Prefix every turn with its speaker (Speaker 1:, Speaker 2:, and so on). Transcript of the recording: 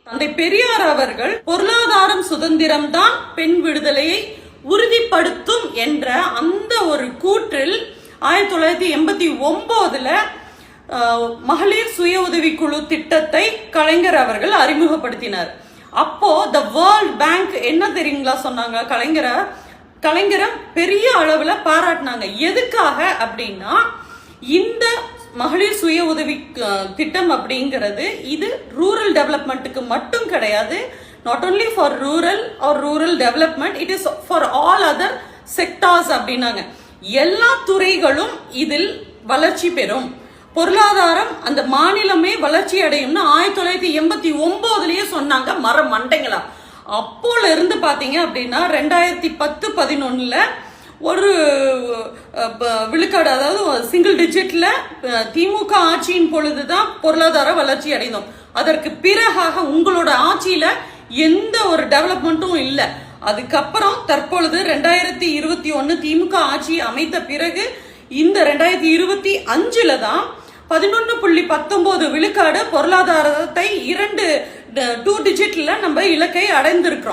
Speaker 1: தந்தை பெரியார் அவர்கள் பொருளாதாரம் சுதந்திரம் தான் பெண் விடுதலையை உறுதிப்படுத்தும் என்ற அந்த ஒரு கூற்றில் 1989 மகளிர் சுய உதவிக்குழு திட்டத்தை கலைஞர் அவர்கள் அறிமுகப்படுத்தினார். அப்போ த வேர்ல்ட் பேங்க் என்ன தெரியுங்களா சொன்னாங்க, கலைஞரை பெரிய அளவுல பாராட்டினாங்க. எதுக்காக அப்படின்னா, இந்த மகளிர் சுய உதவி திட்டம் அப்படிங்கிறது இது ரூரல் டெவலப்மெண்ட்டுக்கு மட்டும் கிடையாது. Not only for rural development, it is for all other sectors அப்படின்னாங்க. எல்லா துறைகளும் இதில் வளர்ச்சி பெறும், பொருளாதாரம் அந்த மாநிலமே வளர்ச்சி அடையும்னு 1989 சொன்னாங்க. மண்டைங்களா. அப்போல இருந்து பாத்தீங்க அப்படின்னா 2010-11 ஒரு விழுக்காடு, அதாவது சிங்கிள் டிஜிட்ல திமுக ஆட்சியின் பொழுதுதான் பொருளாதார வளர்ச்சி அடைந்தோம். அதற்கு பிறகாக உங்களோட ஆட்சியில எந்த ஒரு டெவலப்மெண்ட்டும் இல்லை. அதுக்கப்புறம் தற்பொழுது 2021 திமுக ஆட்சி அமைத்த பிறகு இந்த 2025 தான் 11.19 விழுக்காடு பொருளாதாரத்தை 2 டிஜிட்ல நம்ம இலக்கை அடைந்திருக்கிறோம்.